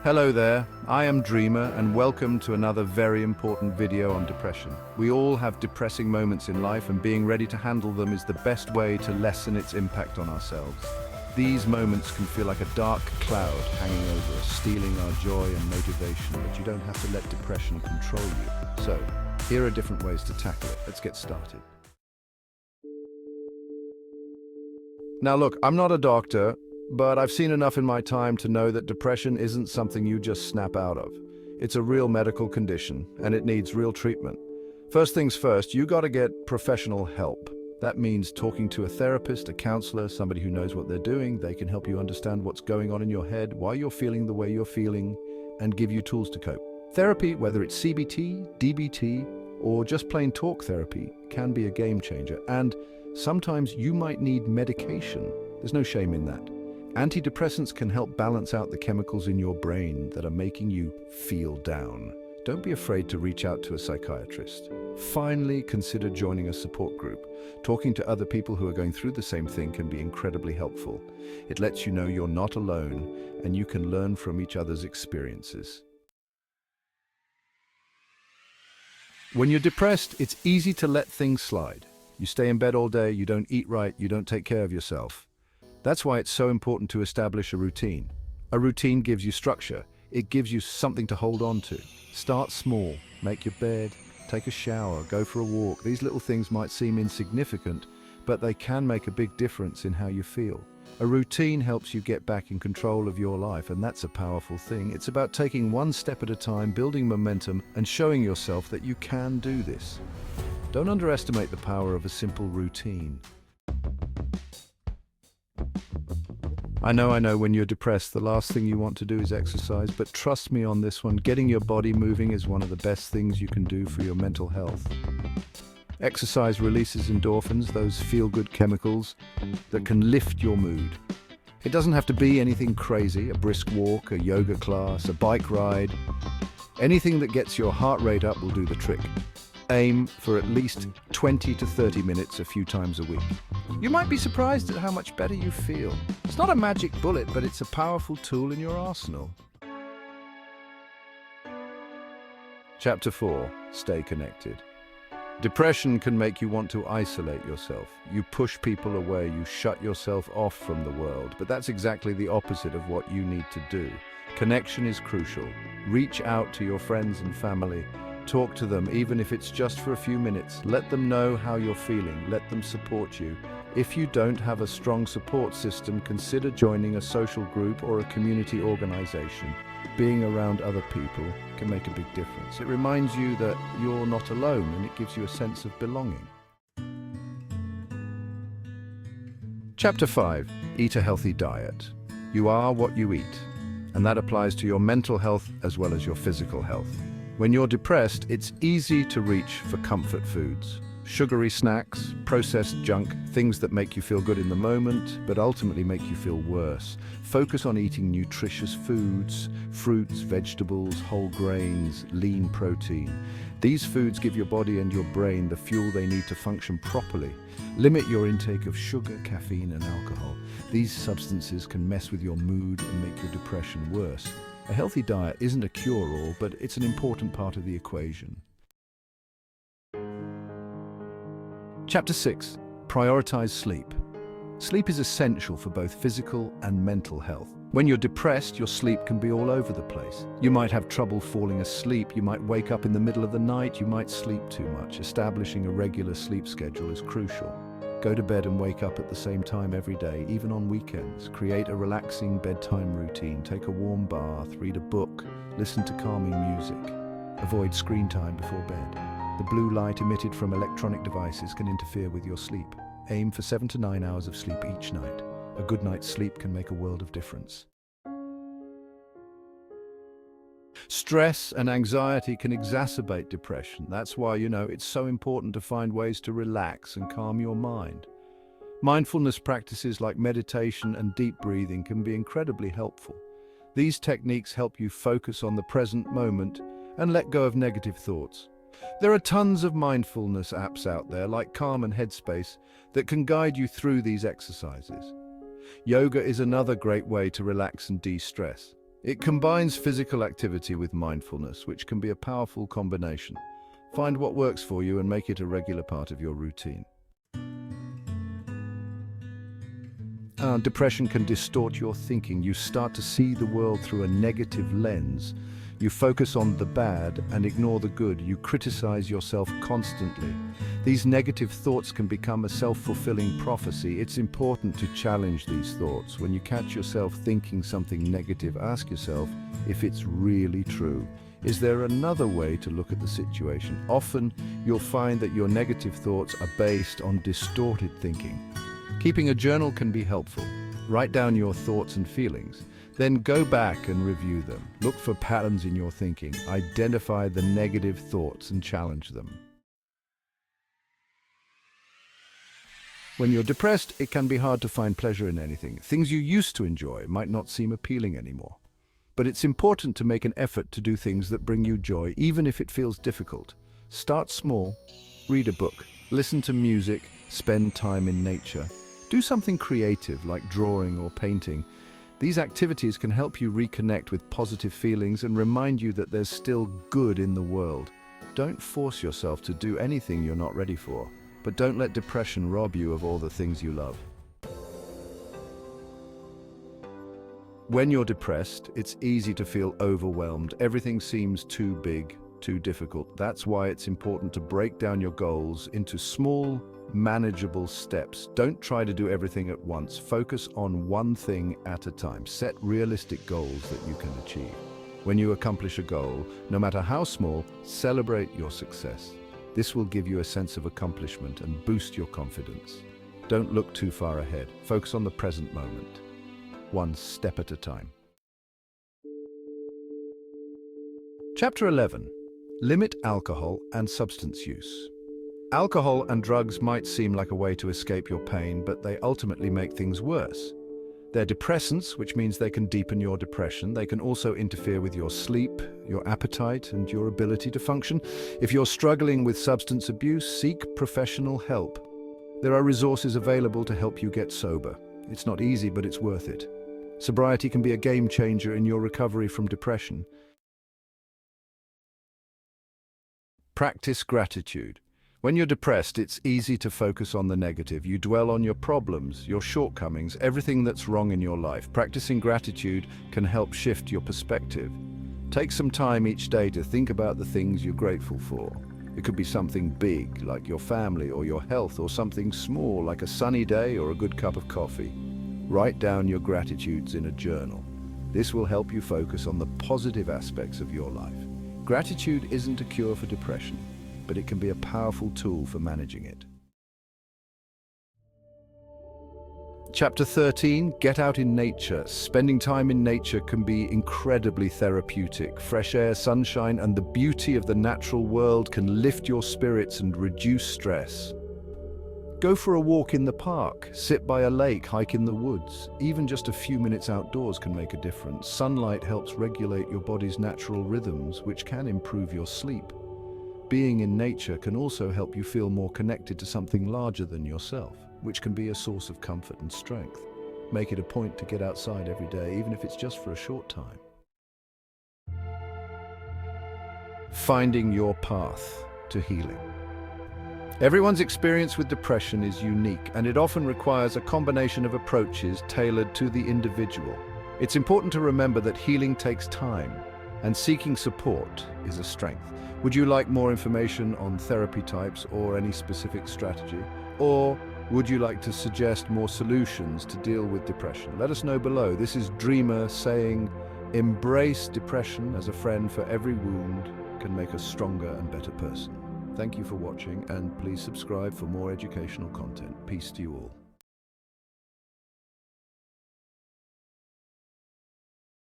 Hello there, I am Dreamer and welcome to another very important video on depression. We all have depressing moments in life and being ready to handle them is the best way to lessen its impact on ourselves. These moments can feel like a dark cloud hanging over us, stealing our joy and motivation, but you don't have to let depression control you. So, here are different ways to tackle it. Let's get started. Now look, I'm not a doctor, but I've seen enough in my time to know that depression isn't something you just snap out of. It's a real medical condition, and it needs real treatment. First things first, you gotta get professional help. That means talking to a therapist, a counselor, somebody who knows what they're doing. They can help you understand what's going on in your head, why you're feeling the way you're feeling, and give you tools to cope. Therapy, whether it's CBT, DBT, or just plain talk therapy, can be a game changer. And sometimes you might need medication. There's no shame in that. Antidepressants can help balance out the chemicals in your brain that are making you feel down. Don't be afraid to reach out to a psychiatrist. Finally, consider joining a support group. Talking to other people who are going through the same thing can be incredibly helpful. It lets you know you're not alone and you can learn from each other's experiences. When you're depressed, it's easy to let things slide. You stay in bed all day, you don't eat right, you don't take care of yourself. That's why it's so important to establish a routine. A routine gives you structure. It gives you something to hold on to. Start small, make your bed, take a shower, go for a walk. These little things might seem insignificant, but they can make a big difference in how you feel. A routine helps you get back in control of your life, and that's a powerful thing. It's about taking one step at a time, building momentum, and showing yourself that you can do this. Don't underestimate the power of a simple routine. I know when you're depressed, the last thing you want to do is exercise, but trust me on this one, getting your body moving is one of the best things you can do for your mental health. Exercise releases endorphins, those feel-good chemicals that can lift your mood. It doesn't have to be anything crazy, a brisk walk, a yoga class, a bike ride. Anything that gets your heart rate up will do the trick. Aim for at least 20 to 30 minutes a few times a week. You might be surprised at how much better you feel. It's not a magic bullet, but it's a powerful tool in your arsenal. Chapter 4. Stay connected. Depression can make you want to isolate yourself. You push people away, you shut yourself off from the world, but that's exactly the opposite of what you need to do. Connection is crucial. Reach out to your friends and family. Talk to them, even if it's just for a few minutes. Let them know how you're feeling. Let them support you. If you don't have a strong support system, consider joining a social group or a community organization. Being around other people can make a big difference. It reminds you that you're not alone and it gives you a sense of belonging. Chapter 5. Eat a healthy diet. You are what you eat, and that applies to your mental health as well as your physical health. When you're depressed, it's easy to reach for comfort foods. Sugary snacks, processed junk, things that make you feel good in the moment, but ultimately make you feel worse. Focus on eating nutritious foods, fruits, vegetables, whole grains, lean protein. These foods give your body and your brain the fuel they need to function properly. Limit your intake of sugar, caffeine, and alcohol. These substances can mess with your mood and make your depression worse. A healthy diet isn't a cure-all, but it's an important part of the equation. Chapter 6. Prioritize sleep. Sleep is essential for both physical and mental health. When you're depressed, your sleep can be all over the place. You might have trouble falling asleep, you might wake up in the middle of the night, you might sleep too much. Establishing a regular sleep schedule is crucial. Go to bed and wake up at the same time every day, even on weekends. Create a relaxing bedtime routine. Take a warm bath, read a book, listen to calming music. Avoid screen time before bed. The blue light emitted from electronic devices can interfere with your sleep. Aim for 7 to 9 hours of sleep each night. A good night's sleep can make a world of difference. Stress and anxiety can exacerbate depression. That's why, it's so important to find ways to relax and calm your mind. Mindfulness practices like meditation and deep breathing can be incredibly helpful. These techniques help you focus on the present moment and let go of negative thoughts. There are tons of mindfulness apps out there like Calm and Headspace that can guide you through these exercises. Yoga is another great way to relax and de-stress. It combines physical activity with mindfulness, which can be a powerful combination. Find what works for you and make it a regular part of your routine. Depression can distort your thinking. You start to see the world through a negative lens. You focus on the bad and ignore the good. You criticize yourself constantly. These negative thoughts can become a self-fulfilling prophecy. It's important to challenge these thoughts. When you catch yourself thinking something negative, ask yourself if it's really true. Is there another way to look at the situation? Often, you'll find that your negative thoughts are based on distorted thinking. Keeping a journal can be helpful. Write down your thoughts and feelings. Then go back and review them. Look for patterns in your thinking. Identify the negative thoughts and challenge them. When you're depressed, it can be hard to find pleasure in anything. Things you used to enjoy might not seem appealing anymore. But it's important to make an effort to do things that bring you joy, even if it feels difficult. Start small. Read a book. Listen to music. Spend time in nature. Do something creative like drawing or painting. These activities can help you reconnect with positive feelings and remind you that there's still good in the world. Don't force yourself to do anything you're not ready for, but don't let depression rob you of all the things you love. When you're depressed, it's easy to feel overwhelmed. Everything seems too big, too difficult. That's why it's important to break down your goals into small, manageable steps. Don't try to do everything at once. Focus on one thing at a time. Set realistic goals that you can achieve. When you accomplish a goal, no matter how small, celebrate your success. This will give you a sense of accomplishment and boost your confidence. Don't look too far ahead. Focus on the present moment, one step at a time. Chapter 11. Limit alcohol and substance use. Alcohol and drugs might seem like a way to escape your pain, but they ultimately make things worse. They're depressants, which means they can deepen your depression. They can also interfere with your sleep, your appetite, and your ability to function. If you're struggling with substance abuse, seek professional help. There are resources available to help you get sober. It's not easy, but it's worth it. Sobriety can be a game changer in your recovery from depression. Practice gratitude. When you're depressed, it's easy to focus on the negative. You dwell on your problems, your shortcomings, everything that's wrong in your life. Practicing gratitude can help shift your perspective. Take some time each day to think about the things you're grateful for. It could be something big, like your family or your health, or something small, like a sunny day or a good cup of coffee. Write down your gratitudes in a journal. This will help you focus on the positive aspects of your life. Gratitude isn't a cure for depression, but it can be a powerful tool for managing it. Chapter 13, Get out in nature. Spending time in nature can be incredibly therapeutic. Fresh air, sunshine, and the beauty of the natural world can lift your spirits and reduce stress. Go for a walk in the park, sit by a lake, hike in the woods. Even just a few minutes outdoors can make a difference. Sunlight helps regulate your body's natural rhythms, which can improve your sleep. Being in nature can also help you feel more connected to something larger than yourself, which can be a source of comfort and strength. Make it a point to get outside every day, even if it's just for a short time. Finding your path to healing. Everyone's experience with depression is unique, and it often requires a combination of approaches tailored to the individual. It's important to remember that healing takes time, and seeking support is a strength. Would you like more information on therapy types or any specific strategy? Or would you like to suggest more solutions to deal with depression? Let us know below. This is Dreamer saying, embrace depression as a friend, for every wound can make us stronger and better person. Thank you for watching, and please subscribe for more educational content. Peace to you all.